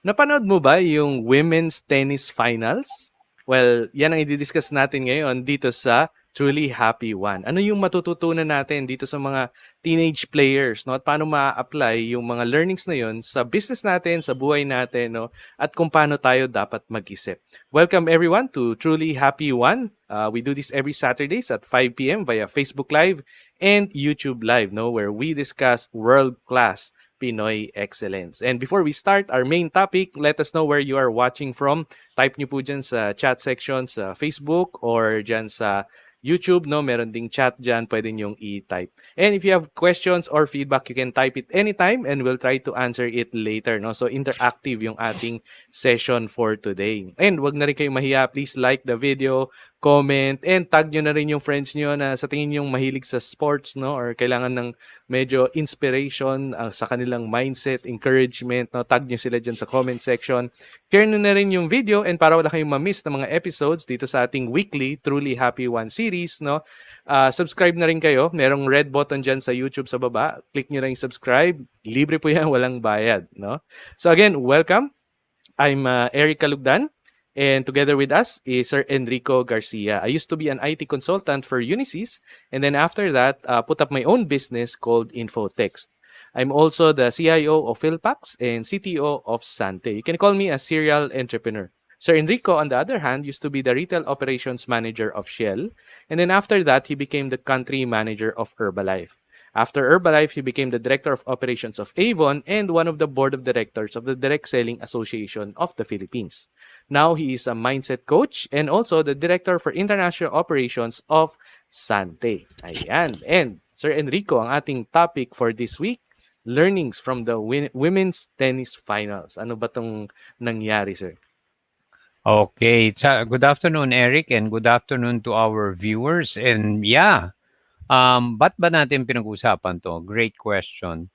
Napanood mo ba yung women's tennis finals? Well, yan ang i-discuss natin ngayon dito sa Truly Happy One. Ano yung matututunan natin dito sa mga teenage players, no? At paano ma-apply yung mga learnings na yon sa business natin, sa buhay natin, no? At kung paano tayo dapat mag-isip. Welcome everyone to Truly Happy One. We do this every Saturdays at 5 p.m. via Facebook Live and YouTube Live, no? Where we discuss world-class Pinoy Excellence. And before we start our main topic, let us know where you are watching from. Type nyo po dyan sa chat section sa Facebook or dyan sa YouTube, no? Meron ding chat dyan, pwede nyong i-type. And if you have questions or feedback, you can type it anytime and we'll try to answer it later, no? So interactive yung ating session for today. And wag na rin kayong mahiya, please like the video, comment, and tag nyo na rin yung friends nyo na sa tingin yung mahilig sa sports, no? Or kailangan ng medyo inspiration sa kanilang mindset, encouragement, no? Tag nyo sila dyan sa comment section. Share nyo na rin yung video and para wala kayong ma-miss na mga episodes dito sa ating weekly Truly Happy One series, no? Subscribe na rin kayo. Merong red button dyan sa YouTube sa baba. Click nyo lang yung subscribe. Libre po yan, walang bayad, no? So again, welcome. I'm Eric Kalugdan. And together with us is Sir Enrico Garcia. I used to be an IT consultant for Unisys, and then after that, put up my own business called Infotext. I'm also the CIO of Philpax and CTO of Sante. You can call me a serial entrepreneur. Sir Enrico, on the other hand, used to be the retail operations manager of Shell, and then after that, he became the country manager of Herbalife. After Herbalife, he became the director of operations of Avon and one of the board of directors of the Direct Selling Association of the Philippines. Now he is a mindset coach and also the director for international operations of Sante. Ayan. And Sir Enrico, ang ating topic for this week, learnings from the women's tennis finals. Ano ba tong nangyari, sir? Okay. Good afternoon, Eric, and good afternoon to our viewers. And yeah, ba't ba natin pinag-usapan to? Great question.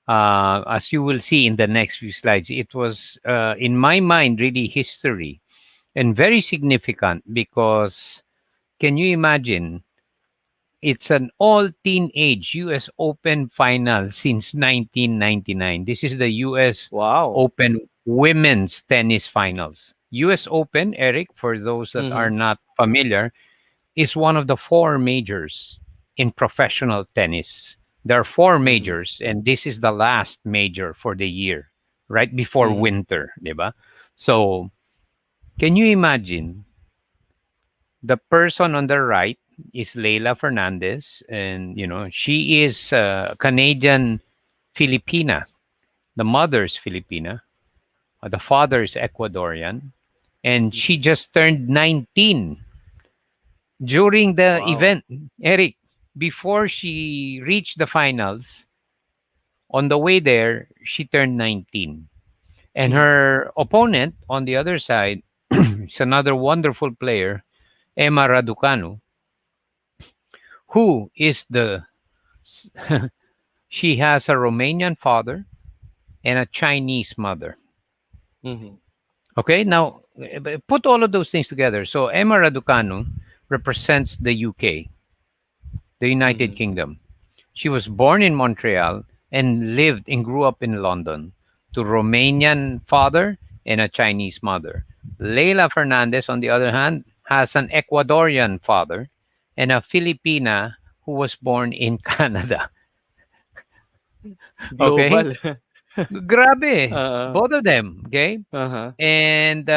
As you will see in the next few slides, it was, in my mind, really history and very significant because can you imagine? It's an all teenage US Open final since 1999. This is the US Wow. Open women's tennis finals. US Open, Eric, for those that are Mm-hmm. not familiar, is one of the four majors in professional tennis. There are four Mm-hmm. majors, and this is the last major for the year, right before Mm-hmm. winter, diba? So, can you imagine the person on the right is Leila Fernandez, and she is Canadian Filipina. The mother's Filipina, the father is Ecuadorian, and she Mm-hmm. just turned 19 during the Wow. event. Eric, before she reached the finals, on the way there, she turned 19. And Mm-hmm. her opponent on the other side is another wonderful player, Emma Raducanu, who is the she has a Romanian father and a Chinese mother. Mm-hmm. Okay, now put all of those things together. So Emma Raducanu represents the UK, the United Mm-hmm. Kingdom. She was born in Montreal and lived and grew up in London to Romanian father and a Chinese mother. Leila Fernandez, on the other hand, has an Ecuadorian father and a Filipina who was born in Canada. Okay? Global. Grabe. uh, Both of them. Okay? uh-huh. And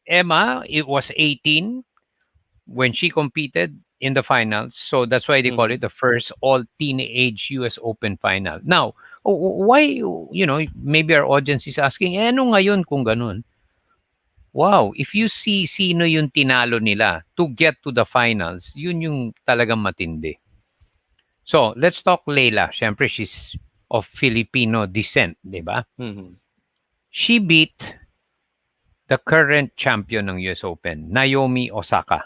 Emma, it was 18 when she competed in the finals. So that's why they call Mm-hmm. it the first all teenage US Open final. Now, why, maybe our audience is asking, ano ngayon kung ganun? Wow, if you see sino yung tinalo nila to get to the finals, yun yung talagang matindi. So, let's talk Leila. Siyempre, she's of Filipino descent, di ba? Mm-hmm. She beat the current champion ng US Open, Naomi Osaka.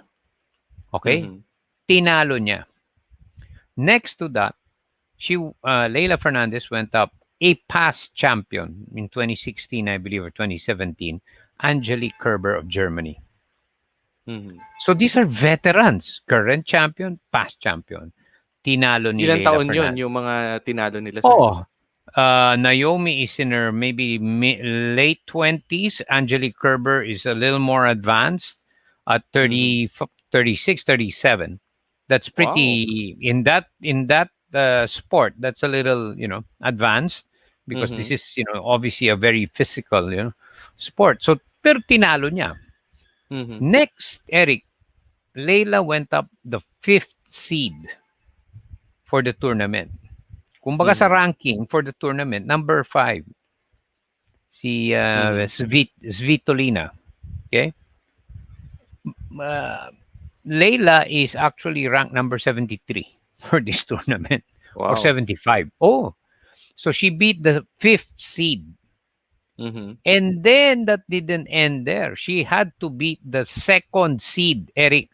Okay? Mm-hmm. Tinalo niya. Next to that, Leila Fernandez went up a past champion in 2016, I believe, or 2017, Angelique Kerber of Germany. Mm-hmm. So these are veterans, current champion, past champion. Tinalo ni Ilang Leila taon yon Fernandez. yung mga tinalo nila, sir? Oh, Naomi is in her maybe late 20s. Angelique Kerber is a little more advanced at Mhm. 36, 37. That's Wow. pretty in that sport. That's a little, advanced because this Mhm. is, obviously a very physical, sport. So pero tinalo niya. Mhm. Next, Eric, Leila went up the fifth seed for the tournament. Kumbaga sa Mhm. ranking for the tournament, number five, si Mhm. Svitolina. Okay? Uh, Leila is actually ranked number 73 for this tournament or Wow. 75. Oh, so she beat the fifth seed. Mhm. And then that didn't end there. She had to beat the second seed, Eric.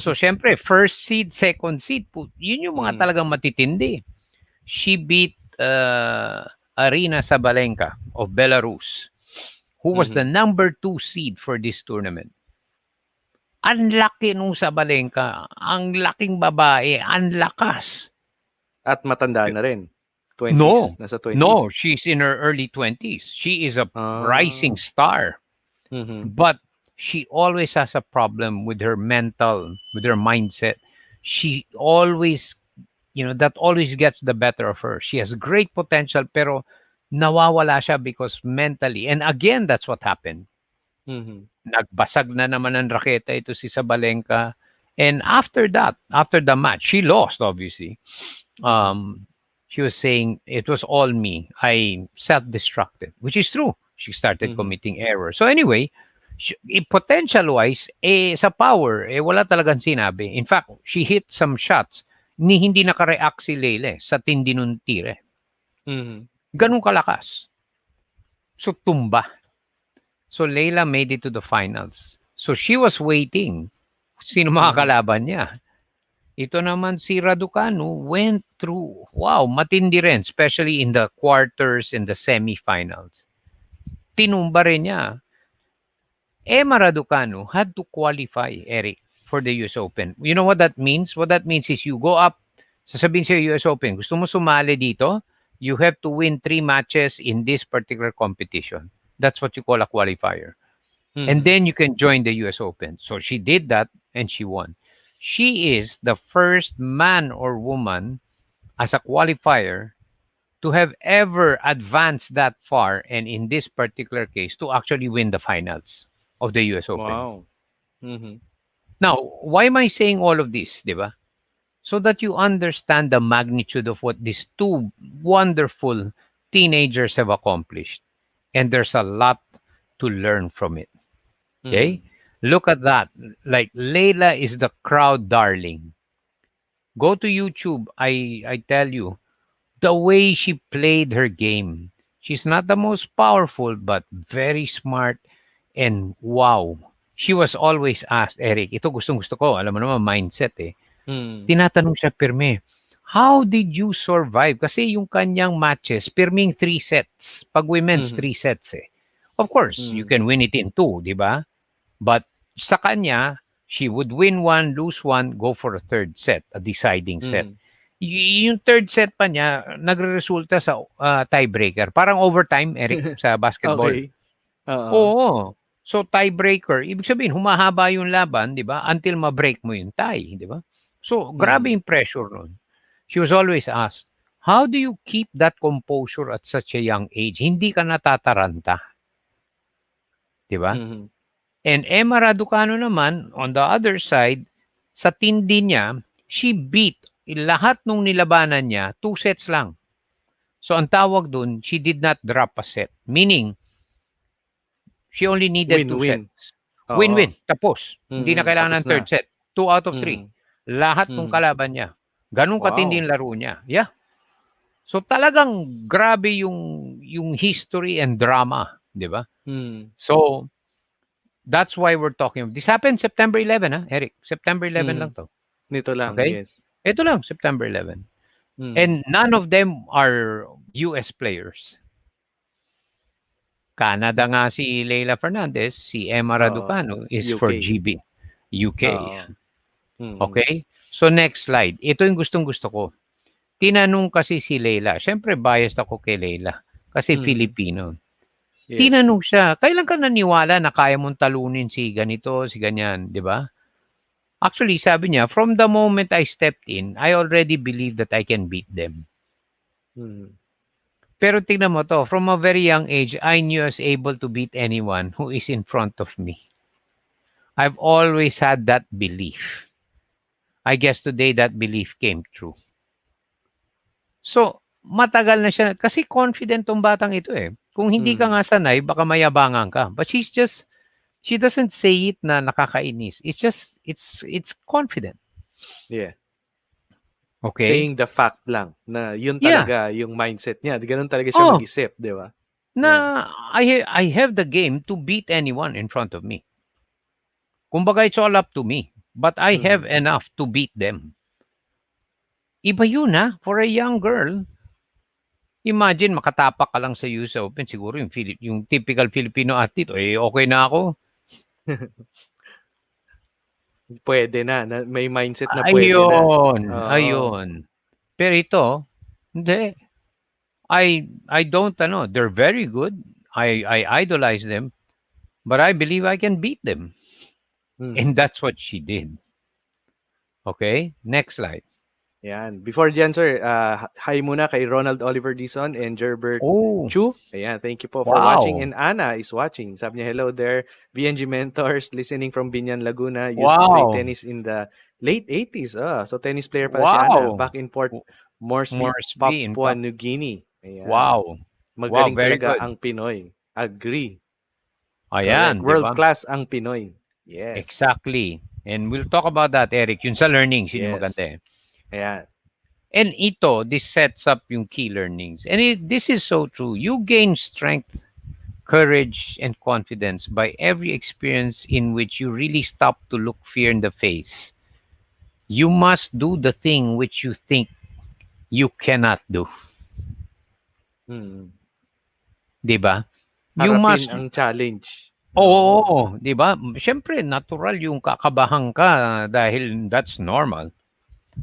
So, syempre, first seed, second seed, yun yung mga Mhm. talagang matitindi. She beat Arina Sabalenka of Belarus, who was the Mhm. number two seed for this tournament. Ang laki nung Sabalenka. Ang laking babae. Ang lakas. At matanda na rin. 20s, No. nasa 20s? No, she's in her early 20s. She is a rising Ah. star. Mhm. But she always has a problem with her mental, with her mindset. She always, that always gets the better of her. She has great potential, pero nawawala siya because mentally. And again, that's what happened. Mhm. Nagbasag na naman ng raketa ito si Sabalenka. And after that, after the match, she lost, obviously. Mhm. She was saying, it was all me. I self-destructed, which is true. She started Mhm. committing errors. So anyway, potential-wise, sa power, wala talagang sinabi. In fact, she hit some shots ni hindi nakareact si Lele sa tindi nung tire. Mhm. Ganun kalakas. So tumba. So Leila made it to the finals. So she was waiting. Sino Mhm. makakalaban niya? Ito naman si Raducanu went through, wow, matindi rin, especially in the quarters and the semifinals. Tinumba rin niya. Emma Raducanu had to qualify, Eric, for the US Open. You know what that means? What that means is you go up, sasabihin sa US Open, gusto mo sumali dito, you have to win 3 matches in this particular competition. That's what you call a qualifier. And Mhm. then you can join the US Open. So she did that and she won. She is the first man or woman as a qualifier to have ever advanced that far, and in this particular case, to actually win the finals of the US Open. Wow. Mhm. Now, why am I saying all of this, di ba? So that you understand the magnitude of what these two wonderful teenagers have accomplished. And there's a lot to learn from it. Okay? Mhm. Look at that. Like Layla is the crowd darling. Go to YouTube. I tell you, the way she played her game. She's not the most powerful, but very smart. And wow, she was always asked, Eric, ito gustong gusto ko. Alam mo naman, mindset eh. Mhm. Tinatanong siya, Pirme, how did you survive? Kasi yung kanyang matches, pirming 3 sets. Pag women's, Mhm. 3 sets eh. Of course, you Mhm. can win it in two, di ba? But sa kanya, she would win one, lose one, go for a third set, a deciding set. Mhm. Yung third set pa niya, nagre-resulta sa tiebreaker. Parang overtime, Eric, sa basketball. Okey. Oo. Oo. So tiebreaker, ibig sabihin humahaba yung laban, 'di ba? Until ma-break mo yung tie, 'di ba? So grabe Mhm. yung pressure nun. She was always asked, "How do you keep that composure at such a young age? Hindi ka natataranta, 'di ba?" Mhm. And Emma Raducanu naman, on the other side, sa tindi niya, she beat lahat nung nilabanan niya, 2 sets lang. So ang tawag dun, she did not drop a set. Meaning, she only needed two Win-win. sets. Oo. Win-win. Tapos. Hindi na Mm, tapos kailangan ng na. third set. 2 out of 3. Mhm. Lahat ng Mhm. kalaban niya. Ganun katindi Wow. yung laro niya. Yeah. So talagang grabe yung history and drama, 'di ba? Mhm. So that's why we're talking. This happened September 11, ha, Eric. September 11 lang Mhm. 'to. Nito lang, Okay? yes. Ito lang, September 11. Mhm. And none of them are US players. Canada Hmm, nga si Leila Fernandez, si Emma oo. Raducanu is for UK. GB, UK. Oo. Mm. Okay? So next slide. Ito yung gustong-gusto ko. tinanong kasi si Leila, siyempre biased ako kay Leila kasi Mhm. Filipino. Yes. Tinanong siya, "Kailan ka naniwala na kaya mong talunin si ganito, si ganyan?" 'Di ba? Actually, sabi niya, "From the moment I stepped in, I already believed that I can beat them." Mhm. Pero tingnan mo 'to, from a very young age, I knew I was able to beat anyone who is in front of me. I've always had that belief. I guess today that belief came true. So, matagal na siya kasi confident 'tong batang ito, eh. Kung hindi ka Mhm. nga sanay baka mayabangan ka. But she doesn't say it na nakakainis. It's just it's confident, Yeah. okay? Saying the fact lang na yun Yeah. talaga yung mindset niya, gano'n talaga siya Oh, mag-isip, 'di ba? na Yeah. I have the game to beat anyone in front of me. Kumbaga it's all up to me, but I have Mhm. enough to beat them. Iba yun, for a young girl. Imagine makatapak ka lang sa US Open siguro yung typical Filipino athlete, eh, okey na ako. Puwede na, na may mindset na puwede na. Ayun, Oo. ayun. Pero ito, hindi. I don't ano, they're very good. I idolize them, but I believe I can beat them. And Mhm. that's what she did. Okay? Next slide. Yan. Before diyan sir, hi muna kay Ronald Oliver Dizon and Gerbert Oh, Chu. Ayan, thank you po for watching. wow. And Anna is watching. Sabi niya, hello there. BNG Mentors, listening from Binyan, Laguna. Used to play Wow. tennis in the late 80s. So tennis player pala si Anna. Wow. Back in Port W Moresby, Moresby in Papua Pap New Guinea. Ayan. wow. Wow, Magaling very talaga good. ang Pinoy. Agree. Correct. Ayan, 'di World ba? class ang Pinoy. Yes. Exactly. And we'll talk about that, Eric. Yun sa learnings, yun yung maganda, eh. Yes. Ayan. And ito, this sets up yung key learnings. And this is so true. You gain strength, courage, and confidence by every experience in which you really stop to look fear in the face. You must do the thing which you think you cannot do. Mm. 'Di ba? You Harapin must ang challenge. Oo. Oo, 'di ba? Siyempre natural yung kakabahan ka dahil that's normal.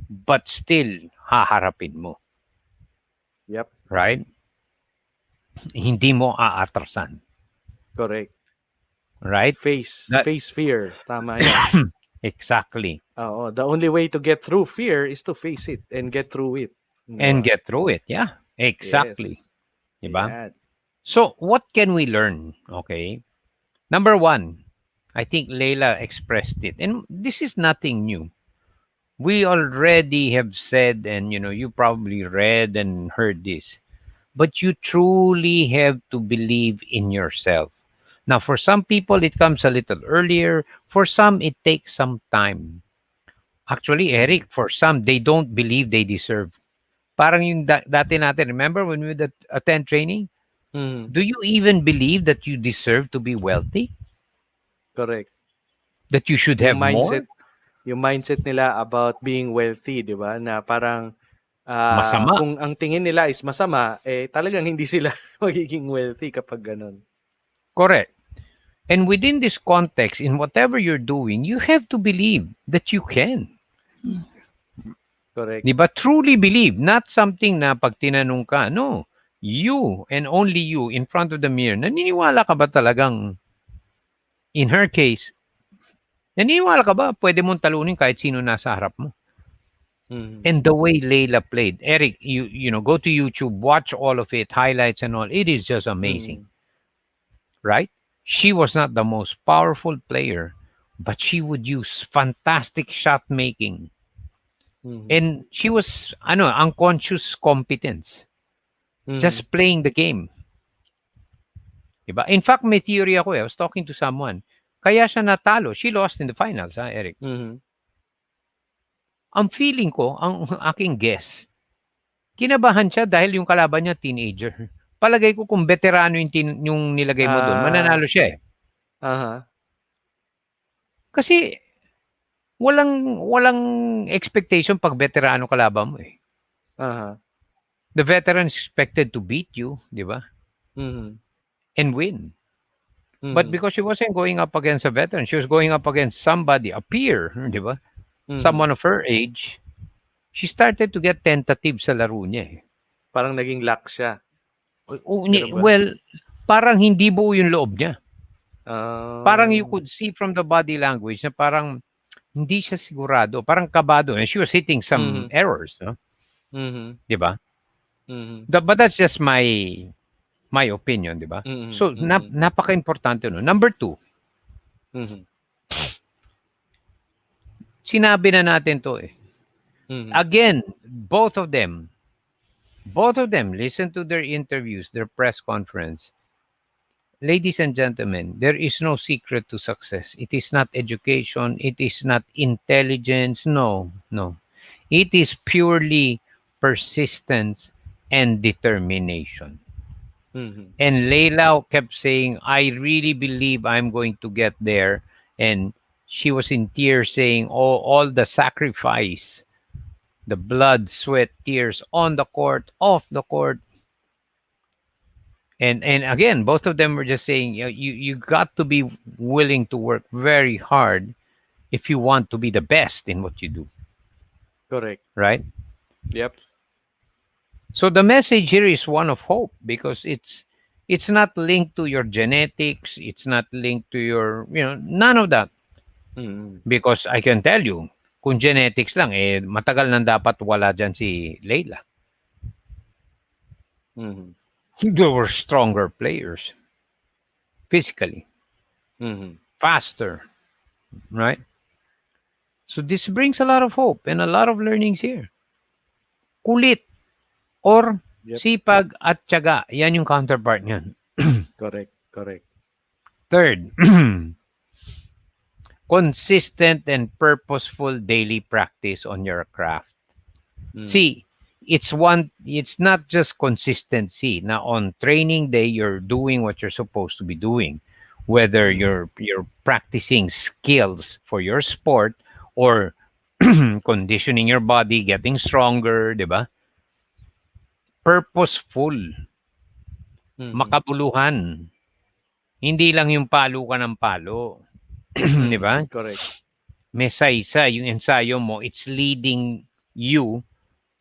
But still, haharapin mo, Yep. right? Hindi mo aatrasan, Correct. right? That Face fear. Tama yan. exactly. Oo. The only way to get through fear is to face it and get through it. Di And ba? get through it. Yeah, exactly. Yes. 'Di ba? Ayan. So, what can we learn? Okay. Number one, I think Leila expressed it. And this is nothing new. We already have said, and you probably read and heard this, but you truly have to believe in yourself. Now, for some people, it comes a little earlier. For some, it takes some time. Actually, Mm. Eric, for some, they don't believe they deserve. Parang yung dati natin, remember when we would attend training? Mm. Do you even believe that you deserve to be wealthy? Correct. That you should Yung have more? mindset, yung mindset nila about being wealthy, di ba? Na parang Masama. kung ang tingin nila is masama, eh talagang hindi sila magiging wealthy kapag ganun. Correct. And within this context, in whatever you're doing, you have to believe that you can. Correct. Di ba? Truly believe. Not something na pag tinanong ka. No. You and only you in front of the mirror. Naniniwala ka ba talagang, in her case, naniniwala ka ba pwede mong talunin kahit sino nasa harap mo? Mm. And the way Layla played, Eric, you know, go to YouTube, watch all of it, highlights and all. It is just amazing, Mm. right? She was not the most powerful player, but she would use fantastic shot making. Mm. And she was, unconscious competence, Mm. just playing the game. Diba? In fact, may theory ako. I was talking to someone. Kaya siya natalo. She lost in the finals, Eric. Mm. Ang feeling ko, ang aking guess, kinabahan siya dahil yung kalaban niya teenager. Palagay ko kung veterano yung nilagay mo doon, mananalo siya eh. Aha. Kasi walang expectation pag veterano kalaban mo eh. Aha. The veteran is expected to beat you, di ba? Mm. And win. But Mm. because she wasn't going up against a veteran, she was going up against somebody, a peer, di ba? Mm. Someone of her age. she started to get tentative sa laro niya eh. Parang naging lax siya. Gano'n ba? Well, parang hindi buo yung loob niya. Parang you Um, could see from the body language na parang hindi siya sigurado, parang kabado. And she was hitting some mhm, errors, no? mhm, 'Di ba? mhm, But that's just my opinion, 'di ba? mm, So mm, napaka-importante no. Number two, mhm, sinabi na natin to eh. mhm, Again, both of them listen to their interviews, their press conference. Ladies and gentlemen, there is no secret to success. It is not education, it is not intelligence. No, no. It is purely persistence and determination. mhm, And Leila kept saying, I really believe I'm going to get there. And she was in tears saying, oh, all the sacrifice, the blood, sweat, tears on the court, off the court. And again, both of them were just saying, you got to be willing to work very hard if you want to be the best in what you do, correct. right? Yep. So the message here is one of hope because it's not linked to your genetics, it's not linked to your, none of that. Mm, Because I can tell you, kung genetics lang, matagal nang dapat wala dyan si Leila. mhm, There were stronger players, physically, mhm, faster, right? So this brings a lot of hope and a lot of learnings here. Kulit or yep. sipag at tiyaga, yan yung counterpart niyan. Correct, correct. Third, consistent and purposeful daily practice on your craft. Mm, See, it's not just consistency. Now on training day you're doing what you're supposed to be doing. Whether mhm, you're practicing skills for your sport or conditioning your body, getting stronger, 'di ba? Purposeful, mhm, makabuluhan. Hindi lang yung palo ka ng palo, 'di mhm, ba? correct. May isa yung ensayo mo, it's leading you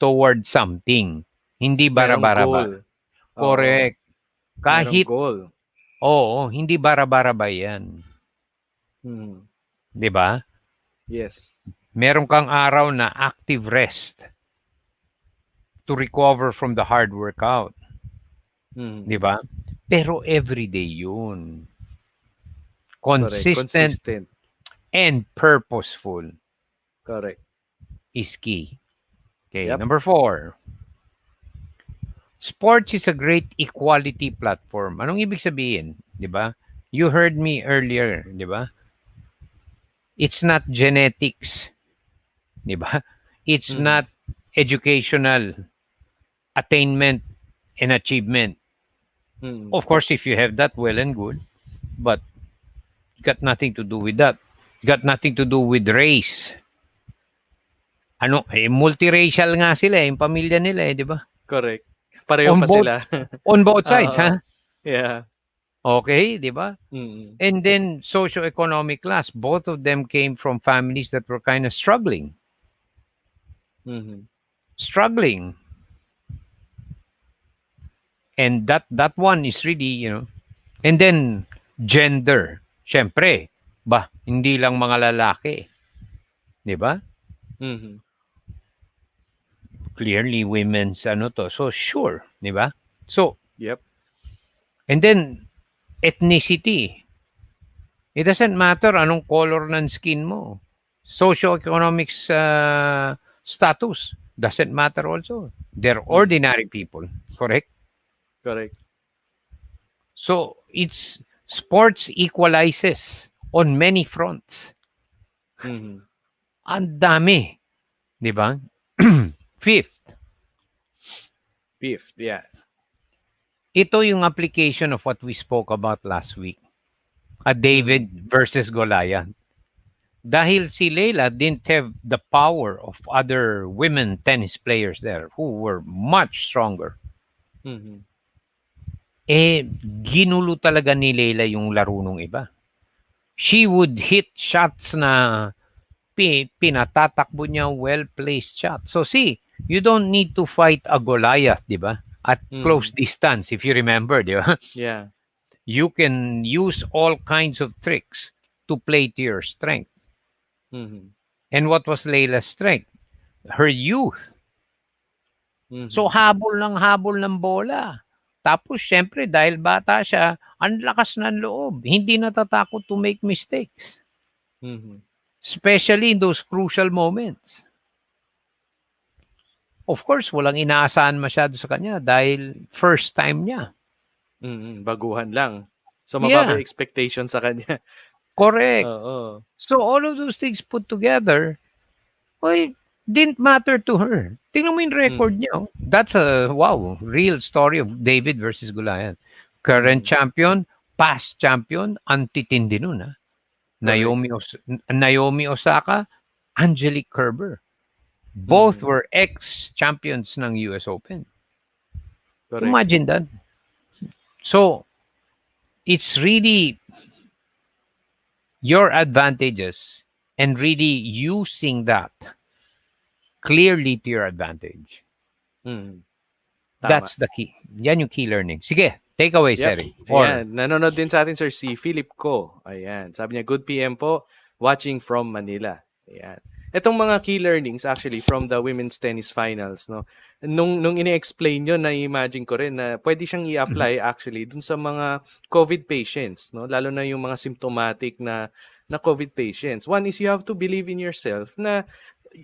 toward something. Hindi Merong bara-bara ba? goal. Oo, Correct. merong Kahit, goal. oo, hindi bara-bara ba yan? Mhm, Di ba? yes. Meron kang araw na active rest to recover from the hard workout. Mhm, Di ba? Pero everyday yun. correct. Consistent Consistent. and purposeful Correct. is key. Okay, Yep. number four. Sports is a great equality platform. Anong ibig sabihin? Di ba? You heard me earlier, di ba? It's not genetics, di ba? It's Mhm, not educational attainment and achievement. mhm, Of course, if you have that, well and good, but got nothing to do with that. Got nothing to do with race. Ano, multiracial nga sila yung pamilya nila di ba? correct. Pareho On pa both sila. on both sides, Oo. ha? Yeah. Okay, di ba? Mm, And then socio-economic class, both of them came from families that were kind of struggling. mhm, Struggling. And that one is really, and then gender. Syempre, hindi lang mga lalaki, 'di ba? mhm, Clearly women's ano to. So sure, 'di ba? So, yep. and then ethnicity. It doesn't matter anong color ng skin mo. Socioeconomic status doesn't matter also. They're Mhm, ordinary people, correct? correct. So, it's sports equalizes on many fronts. Mhm, Ang dami, 'di ba? Fifth, fifth, yeah. ito yung application of what we spoke about last week. A Mhm, David versus Goliath. Dahil si Leila didn't have the power of other women tennis players there who were much stronger. mhm, Ginulo talaga ni Leila yung laro nung iba. She would hit shots na pinatatakbo niya ang well-placed shot. So see, you don't need to fight a Goliath, di ba? At close Mhm. distance, if you remember, di ba? Yeah. You can use all kinds of tricks to play to your strength. Mhm. And what was Layla's strength? Her youth. So Mhm. habol ng bola. Tapos syempre dahil bata siya, ang lakas ng loob. Hindi natatakot to make mistakes. Mhm. Especially in those crucial moments. Of course, walang inaasahan masyado sa kanya dahil first time niya. Baguhan lang. So, mababa Yeah, yung expectation sa kanya. correct. Oo. So all of those things put together, well, didn't matter to her. Tingnan mo yung record Mhm. niya. Oh. That's a, wow, real story of David versus Goliath. Current Mhm. champion, past champion, antitindi nun. Ah. Correct. Naomi Osaka, Angelique Kerber. Both Mhm. were ex-champions ng US Open. Correct. Imagine that. So, it's really your advantages and really using that clearly to your advantage. Mhm. Tama. That's the key. Yan yung key learning. Sige, takeaways, Yep. Eric. Or, Ayan. Nanonood din sa atin, sir, si Philip Ko. Ayan. Sabi niya, good PM po, watching from Manila. Ayan. Itong mga key learnings actually from the women's tennis finals, no. Nung ini-explain yun, na-imagine ko rin na pwede siyang i-apply actually dun sa mga COVID patients, no. Lalo na yung mga symptomatic na COVID patients. One is you have to believe in yourself na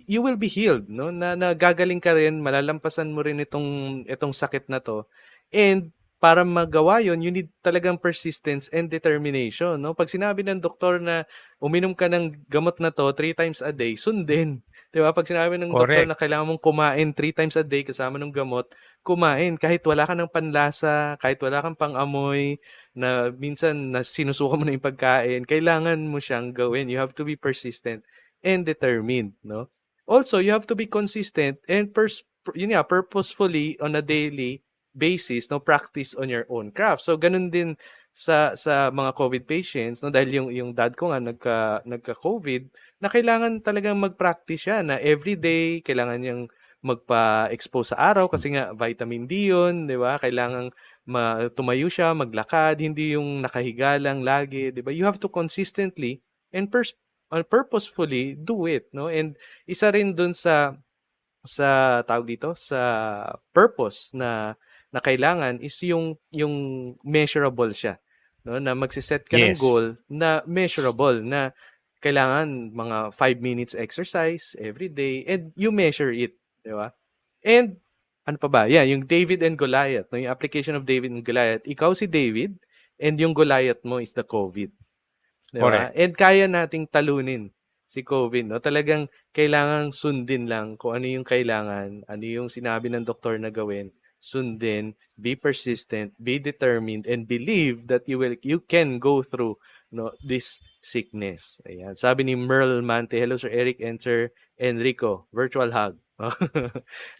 you will be healed, no. Na gagaling ka rin, malalampasan mo rin itong sakit na to. And para magawa yon, you need talagang persistence and determination, no? Pag sinabi ng doktor na uminom ka ng gamot na 'to 3 times a day, sundin, 'di ba? Pag sinabi ng doktor correct. na kailangan mong kumain 3 times a day kasama ng gamot, kumain kahit wala ka ng panlasa, kahit wala kang pang-amoy, na minsan na sinusuka mo na yung pagkain, kailangan mo siyang gawin. You have to be persistent and determined, no? Also, you have to be consistent and yun nga, purposefully on a daily basis, no, practice on your own craft. So ganun din sa mga COVID patients, no, dahil yung dad ko nga nagka-COVID, na kailangan talagang mag-practice siya na everyday kailangan niyang magpa-expose sa araw kasi nga vitamin D 'yun, 'di ba? Kailangang tumayo siya, maglakad, hindi yung nakahiga lang lagi, 'di ba? You have to consistently and purposefully do it, no? And isa rin dun sa tawag dito, sa purpose na kailangan is yung measurable siya, no, na magse-set ka ng Yes. goal na measurable, na kailangan mga 5 minutes exercise every day and you measure it, 'di ba? And ano pa ba? Yeah, yung David and Goliath, no, yung application of David and Goliath. Ikaw si David and yung Goliath mo is the COVID. 'Di ba? Correct. And kaya nating talunin si COVID, 'no? Talagang kailangang sundin lang kung ano yung kailangan, ano yung sinabi ng doktor na gawin, sundin, be persistent, be determined, and believe that you can go through, no, this sickness. Ayan. Sabi ni Merle Mante, hello Sir Eric and Sir Enrico, virtual hug.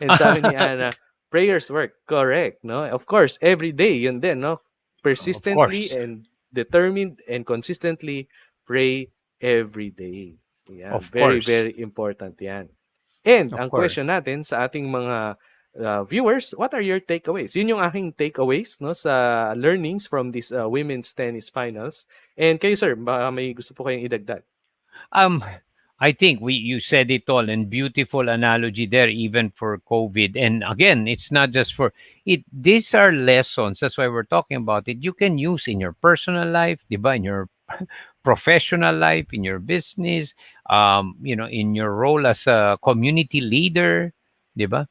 And sabi ni Ana, prayers work. Correct, no? Of course, every day, yun din, no? Of Persistently course. and determined and consistently pray every day. Yan, Of very, course. very important yan. And Of ang course. question natin sa ating mga viewers, what are your takeaways? Yun yung aking takeaways, no, sa learnings from this women's tennis finals. And kayo sir, baka may gusto po kayong idagdag. Um, I think you said it all, and beautiful analogy there, even for COVID. And again, it's not just for it. These are lessons. That's why we're talking about it. You can use in your personal life, diba? In your professional life, in your business, in your role as a community leader, diba?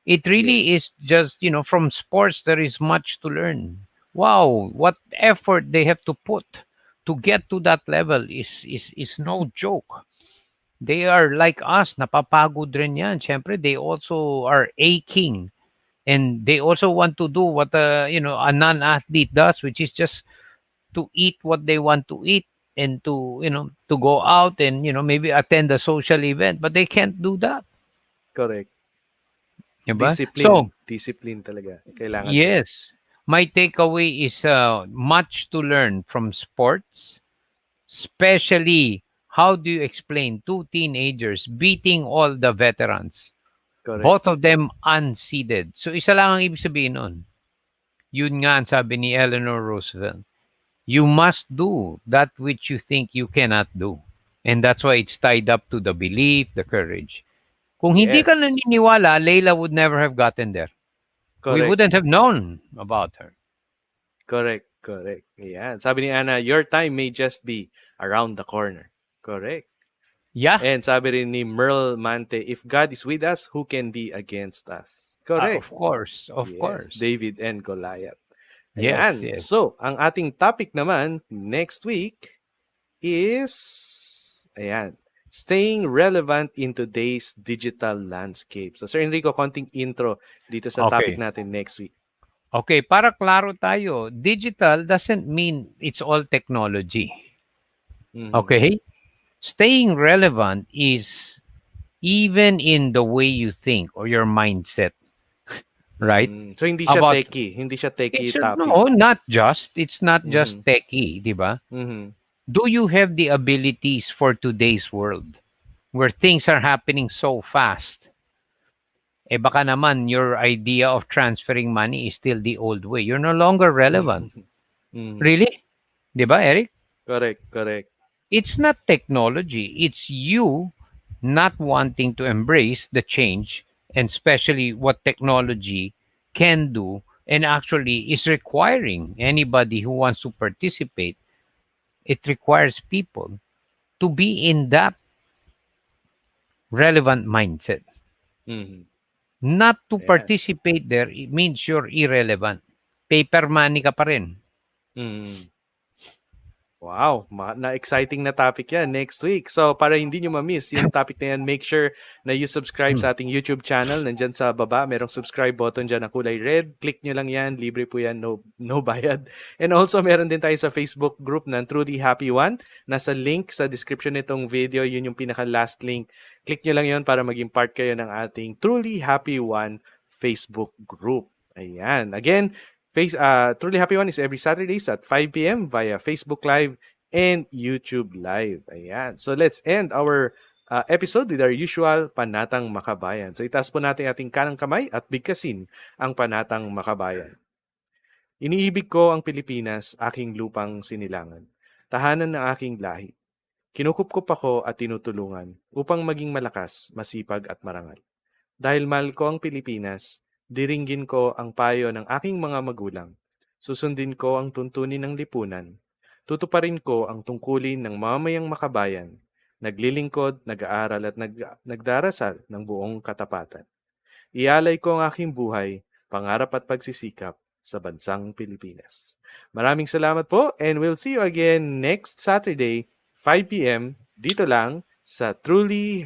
It really Yes, is just, from sports, there is much to learn. Wow, what effort they have to put to get to that level is no joke. They are like us, napapagod rin yan. Siyempre, they also are aching. And they also want to do what a non-athlete does, which is just to eat what they want to eat and to go out and maybe attend a social event, but they can't do that. correct. Diba? So, Discipline talaga. Kailangan din. yes, my takeaway is much to learn from sports, especially how do you explain two teenagers beating all the veterans? Correct. Both of them unseated. So isa lang ang ibig sabihin nun. Yun nga ang sabi ni Eleanor Roosevelt. You must do that which you think you cannot do. And that's why it's tied up to the belief, the courage. Kung hindi ka Yes. naniniwala, Layla would never have gotten there. We Correct. wouldn't have known about her. Correct. Correct. Ayan. Sabi ni Ana, your time may just be around the corner. Correct. Yeah, And sabi rin ni Merle Mante, if God is with us, who can be against us? Correct. of course, of Yes, course. David and Goliath. Yes, Ayan. yes. So, ang ating topic naman next week is, ayan, staying relevant in today's digital landscape. So, Sir Enrico, konting intro dito sa topic Okay. natin next week. Okay, para klaro tayo, digital doesn't mean it's all technology. Mhm. Okay? Staying relevant is even in the way you think or your mindset, right? So, hindi siya About techie. Hindi siya techie it's topic. no, not just. It's not just Mhm. techie, di ba? Mhm. Do you have the abilities for today's world where things are happening so fast? Eh baka naman your idea of transferring money is still the old way. You're no longer relevant. Mhm. Really? Di ba, Eric? Correct, correct. It's not technology. It's you not wanting to embrace the change and especially what technology can do and actually is requiring anybody who wants to participate. It requires people to be in that relevant mindset. Mhm. Not to Ayan. participate there, it means you're irrelevant. Paper money ka pa rin. Mhm. Wow, na-exciting na topic yan next week. So, para hindi nyo ma-miss yung topic na yan, make sure na you subscribe sa ating YouTube channel. Nandyan sa baba, merong subscribe button dyan na kulay red. Click nyo lang yan, libre po yan, no bayad. And also, meron din tayo sa Facebook group ng Truly Happy One. Nasa link sa description nitong video, yun yung pinaka-last link. Click nyo lang yun para maging part kayo ng ating Truly Happy One Facebook group. Ayan. Again, Truly Happy One is every Saturdays at 5 p.m. via Facebook Live and YouTube Live. Ayan. So let's end our episode with our usual Panatang Makabayan. So itaas po natin ating kanang kamay at bigkasin ang Panatang Makabayan. Iniibig ko ang Pilipinas, aking lupang sinilangan. Tahanan ng aking lahi. Kinukupkup ako at tinutulungan upang maging malakas, masipag at marangal. Dahil mahal ko ang Pilipinas, diringgin ko ang payo ng aking mga magulang. Susundin ko ang tuntunin ng lipunan. Tutuparin ko ang tungkulin ng mamayang makabayan. Naglilingkod, nag-aaral at nagdarasal ng buong katapatan. Ialay ko ang aking buhay, pangarap at pagsisikap sa bansang Pilipinas. Maraming salamat po and we'll see you again next Saturday, 5 p.m. dito lang sa Truly